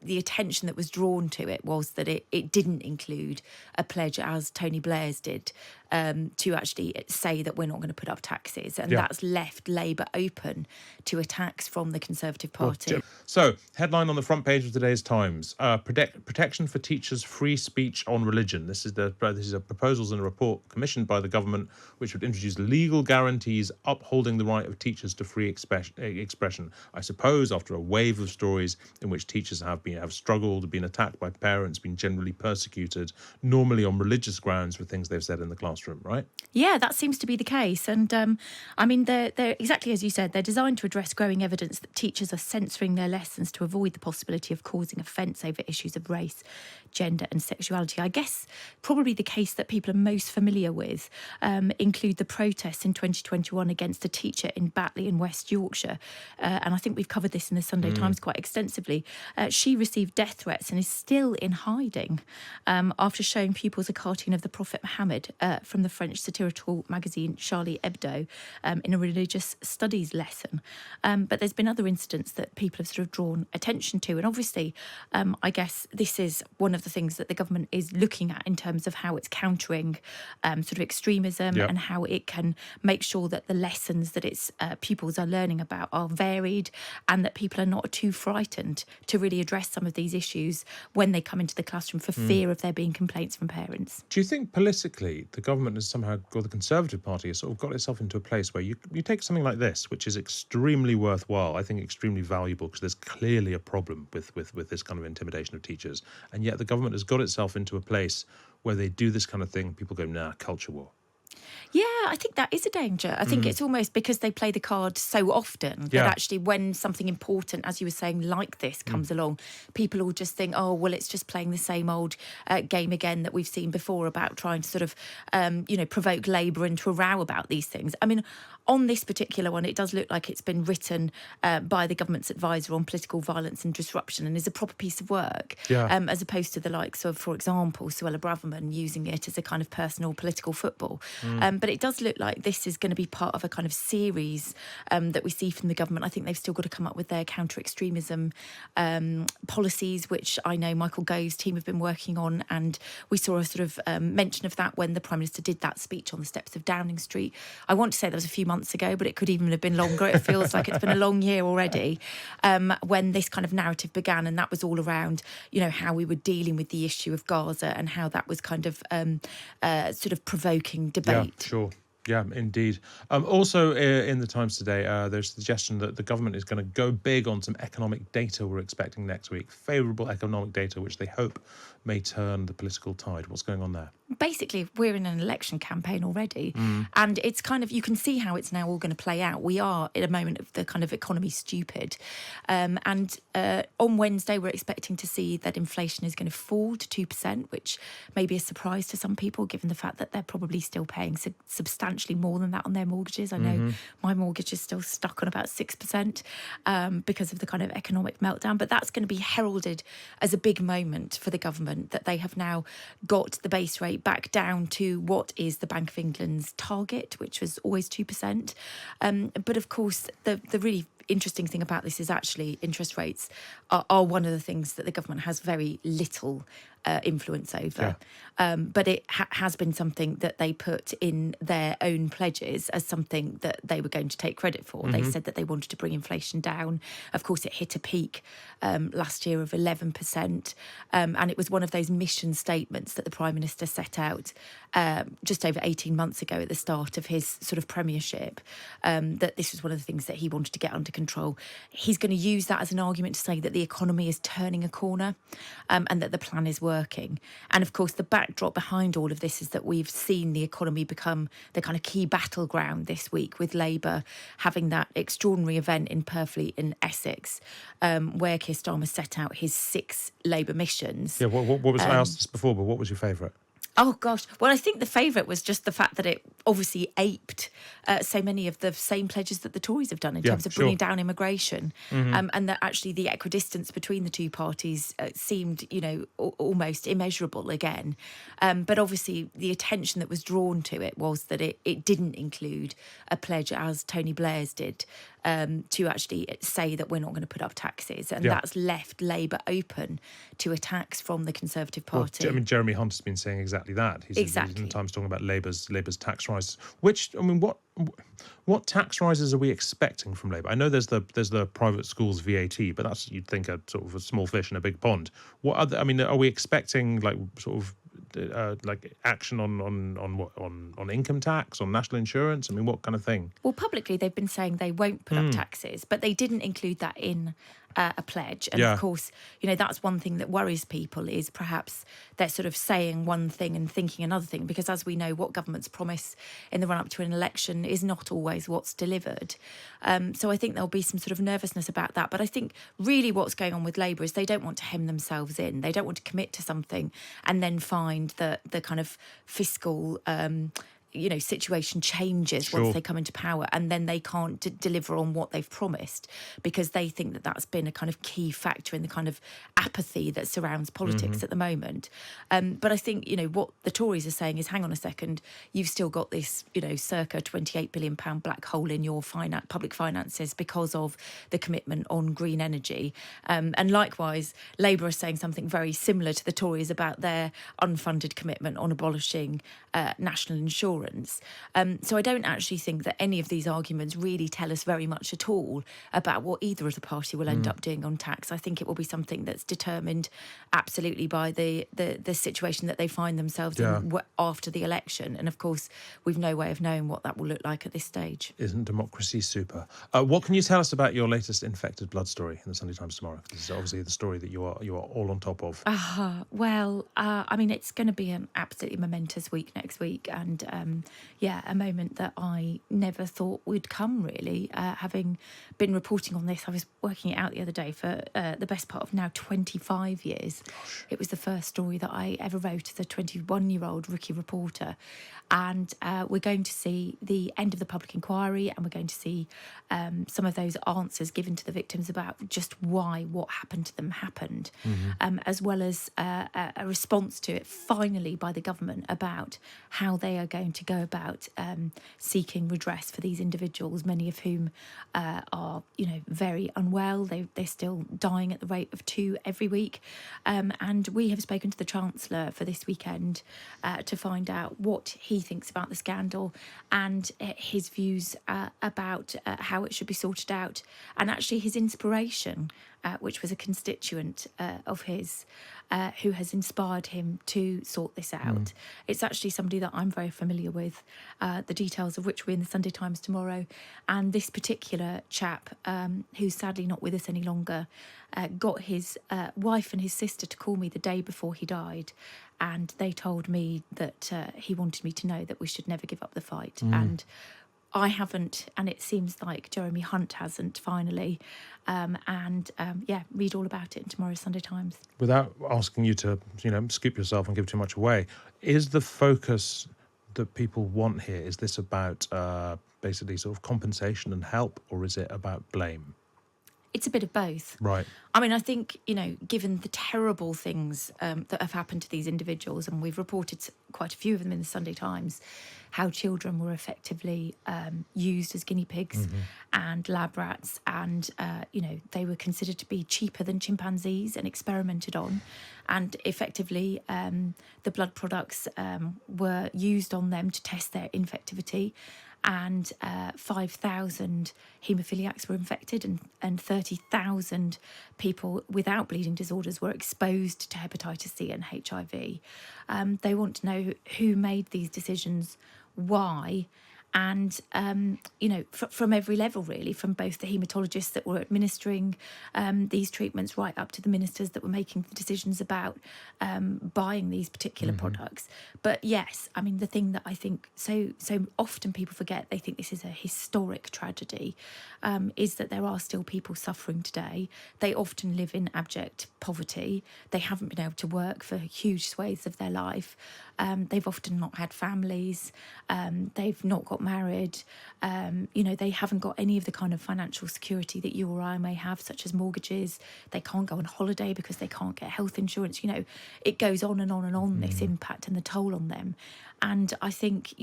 the attention that was drawn to it was that it didn't include a pledge, as Tony Blair's did, to actually say that we're not going to put up taxes. And that's left Labour open to attacks from the Conservative Party. So, headline on the front page of today's Times: protection for teachers' free speech on religion. This is proposals in a report commissioned by the government, which would introduce legal guarantees upholding the right of teachers to free expression. I suppose after a wave of stories in which teachers have struggled, been attacked by parents, been generally persecuted, normally on religious grounds for things they've said in the classroom, right? Yeah, that seems to be the case. And I mean, they're exactly as you said, they're designed to address growing evidence that teachers are censoring their lessons to avoid the possibility of causing offence over issues of race, gender and sexuality. I guess probably the case that people are most familiar with include the protests in 2021 against a teacher in Batley in West Yorkshire. And I think we've covered this in the Sunday Times quite extensively. She received death threats and is still in hiding after showing pupils a cartoon of the Prophet Muhammad from the French satirical magazine Charlie Hebdo in a religious studies lesson. But there's been other incidents that people have sort of drawn attention to. And obviously, I guess this is one of the things that the government is looking at in terms of how it's countering sort of extremism and how it can make sure that the lessons that its pupils are learning about are varied and that people are not too frightened to really address some of these issues when they come into the classroom for fear of there being complaints from parents. Do you think politically the government has somehow, or the Conservative Party has sort of got itself into a place where you take something like this, which is extremely worthwhile, I think extremely valuable, because there's clearly a problem with this kind of intimidation of teachers, and yet the government has got itself into a place where they do this kind of thing, people go, nah, culture war. Yeah, I think that is a danger. I think it's almost because they play the card so often that actually when something important, as you were saying, like this comes along, people will just think, oh, well, it's just playing the same old game again that we've seen before about trying to sort of, provoke Labour into a row about these things. I mean, on this particular one, it does look like it's been written by the government's advisor on political violence and disruption and is a proper piece of work, as opposed to the likes of, for example, Suella Braverman using it as a kind of personal political football. But it does look like this is going to be part of a kind of series that we see from the government. I think they've still got to come up with their counter-extremism policies, which I know Michael Gove's team have been working on. And we saw a sort of mention of that when the Prime Minister did that speech on the steps of Downing Street. I want to say that was a few months ago, but it could even have been longer. It feels like it's been a long year already when this kind of narrative began. And that was all around, how we were dealing with the issue of Gaza and how that was kind of sort of provoking debate. Yeah, sure. Yeah, indeed. Also in the Times today, there's a suggestion that the government is going to go big on some economic data we're expecting next week. Favourable economic data, which they hope may turn the political tide. What's going on there? Basically, we're in an election campaign already, and it's kind of, you can see how it's now all going to play out. We are at a moment of the kind of economy stupid. And on Wednesday, we're expecting to see that inflation is going to fall to 2%, which may be a surprise to some people, given the fact that they're probably still paying substantially more than that on their mortgages. I know my mortgage is still stuck on about 6% because of the kind of economic meltdown. But that's going to be heralded as a big moment for the government, that they have now got the base rate back down to what is the Bank of England's target, which was always 2%. But of course, the really interesting thing about this is actually interest rates are one of the things that the government has very little influence over. But it has been something that they put in their own pledges as something that they were going to take credit for. They said that they wanted to bring inflation down. Of course, it hit a peak last year of 11%. And it was one of those mission statements that the Prime Minister set out just over 18 months ago at the start of his sort of premiership, that this was one of the things that he wanted to get under control. He's going to use that as an argument to say that the economy is turning a corner and that the plan is working. And of course, the backdrop behind all of this is that we've seen the economy become the kind of key battleground this week, with Labour having that extraordinary event in Purfleet in Essex, where Keir Starmer set out his 6 Labour missions. Yeah, what was, I asked this before, but what was your favourite? Oh, gosh. Well, I think the favourite was just the fact that it obviously aped so many of the same pledges that the Tories have done in terms of bringing down immigration, and that actually the equidistance between the two parties seemed, almost immeasurable again. But obviously the attention that was drawn to it was that it didn't include a pledge, as Tony Blair's did, to actually say that we're not going to put up taxes. And that's left Labour open to attacks from the Conservative Party. Well, Jeremy Hunt has been saying exactly that. He's in Times talking about Labour's tax rises. What tax rises are we expecting from Labour? I know there's the private schools VAT, but that's, you'd think, a sort of a small fish in a big pond. What other? Are we expecting action on income tax, on national insurance? What kind of thing? Well, publicly they've been saying they won't put up taxes, but they didn't include that in a pledge. And of course, that's one thing that worries people, is perhaps they're sort of saying one thing and thinking another thing, because as we know, what governments promise in the run-up to an election is not always what's delivered. So I think there'll be some sort of nervousness about that. But I think really what's going on with Labour is they don't want to hem themselves in. They don't want to commit to something and then find that the kind of fiscal situation changes once they come into power, and then they can't deliver on what they've promised, because they think that that's been a kind of key factor in the kind of apathy that surrounds politics at the moment. But I think, what the Tories are saying is, hang on a second, you've still got this, circa £28 billion black hole in your public finances because of the commitment on green energy. And likewise, Labour are saying something very similar to the Tories about their unfunded commitment on abolishing national insurance. So I don't actually think that any of these arguments really tell us very much at all about what either of the party will end up doing on tax. I think it will be something that's determined absolutely by the situation that they find themselves in after the election. And of course, we've no way of knowing what that will look like at this stage. Isn't democracy super? What can you tell us about your latest infected blood story in the Sunday Times tomorrow? This is obviously the story that you are all on top of. It's going to be an absolutely momentous week next week, and a moment that I never thought would come, really. Having been reporting on this, I was working it out the other day, for the best part of now 25 years. Gosh. It was the first story that I ever wrote as a 21-year-old rookie reporter. And we're going to see the end of the public inquiry, and we're going to see some of those answers given to the victims about just why what happened to them happened, as well as a response to it finally by the government about how they are going to go about seeking redress for these individuals, many of whom are, very unwell. They're still dying at the rate of 2 every week. And we have spoken to the Chancellor for this weekend to find out what he thinks about the scandal and his views about how it should be sorted out, and actually his inspiration, which was a constituent of his who has inspired him to sort this out. It's actually somebody that I'm very familiar with, the details of which we're in the Sunday Times tomorrow. And this particular chap, who's sadly not with us any longer, got his wife and his sister to call me the day before he died. And they told me that he wanted me to know that we should never give up the fight. And I haven't, and it seems like Jeremy Hunt hasn't, finally. Read all about it in tomorrow's Sunday Times. Without asking you to, scoop yourself and give too much away, is the focus that people want here, is this about basically sort of compensation and help, or is it about blame? It's a bit of both. Right. I think, given the terrible things that have happened to these individuals, and we've reported quite a few of them in the Sunday Times, how children were effectively used as guinea pigs and lab rats, and, they were considered to be cheaper than chimpanzees and experimented on. And effectively, the blood products were used on them to test their infectivity. And 5,000 haemophiliacs were infected, and 30,000 people without bleeding disorders were exposed to hepatitis C and HIV. They want to know who made these decisions, why, and from every level, really, from both the haematologists that were administering these treatments right up to the ministers that were making the decisions about buying these particular products. But yes, I mean, the thing that I think so often people forget, they think this is a historic tragedy, is that there are still people suffering today. They often live in abject poverty. They haven't been able to work for huge swathes of their life. They've often not had families. They've not got married. They haven't got any of the kind of financial security that you or I may have, such as mortgages. They can't go on holiday because they can't get health insurance. It goes on and on and on, this impact and the toll on them. And I think,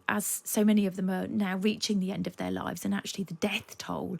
as so many of them are now reaching the end of their lives, and actually the death toll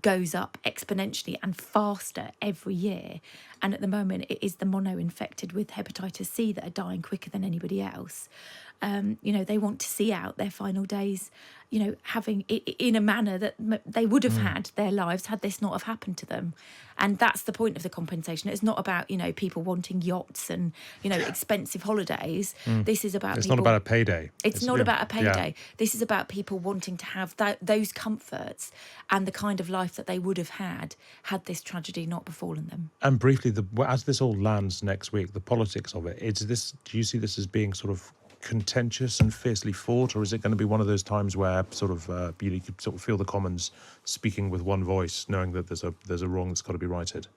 goes up exponentially and faster every year. And at the moment, it is the mono-infected with hepatitis C that are dying quicker than anybody else. They want to see out their final days, having in a manner that they would have had their lives had this not have happened to them. And that's the point of the compensation. It's not about, people wanting yachts and, expensive holidays. This is about It's people, not about a payday. It's not about a payday. Yeah. This is about people wanting to have those comforts and the kind of life that they would have had this tragedy not befallen them. And briefly, as this all lands next week, the politics of it, do you see this as being sort of contentious and fiercely fought, or is it going to be one of those times where sort of you could sort of feel the Commons speaking with one voice, knowing that there's a wrong that's got to be righted?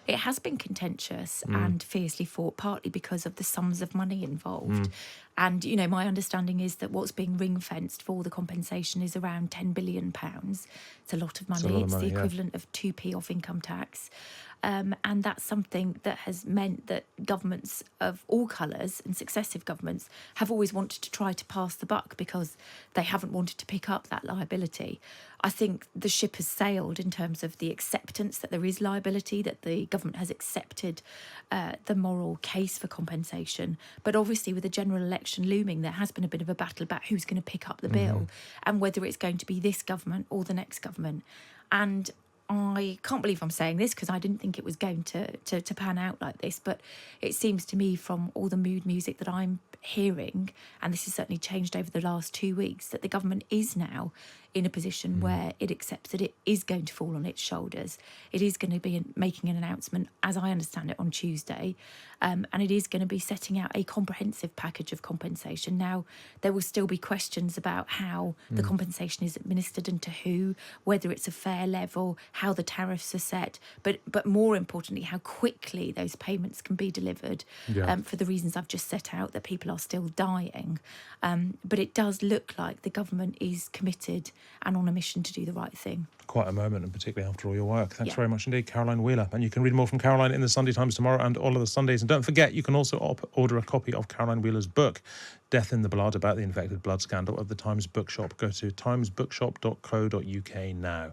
It has been contentious and fiercely fought, partly because of the sums of money involved. And, my understanding is that what's being ring-fenced for the compensation is around £10 billion. It's a lot of money. It's the equivalent of 2p off income tax. And that's something that has meant that governments of all colours and successive governments have always wanted to try to pass the buck because they haven't wanted to pick up that liability. I think the ship has sailed in terms of the acceptance that there is liability, that the government has accepted the moral case for compensation. But obviously with the general election looming, there has been a bit of a battle about who's going to pick up the bill and whether it's going to be this government or the next government. And I can't believe I'm saying this because I didn't think it was going to pan out like this, but it seems to me from all the mood music that I'm hearing, and this has certainly changed over the last 2 weeks, that the government is now in a position where it accepts that it is going to fall on its shoulders. It is going to be making an announcement, as I understand it, on Tuesday, and it is going to be setting out a comprehensive package of compensation. Now, there will still be questions about how the compensation is administered and to who, whether it's a fair level, how the tariffs are set, but more importantly, how quickly those payments can be delivered, for the reasons I've just set out, that people are still dying. But it does look like the government is committed and on a mission to do the right thing. Quite a moment, and particularly after all your work. Thanks very much indeed, Caroline Wheeler. And you can read more from Caroline in the Sunday Times tomorrow and all of the Sundays. And don't forget, you can also order a copy of Caroline Wheeler's book, Death in the Blood, about the infected blood scandal, at the Times Bookshop. Go to timesbookshop.co.uk now.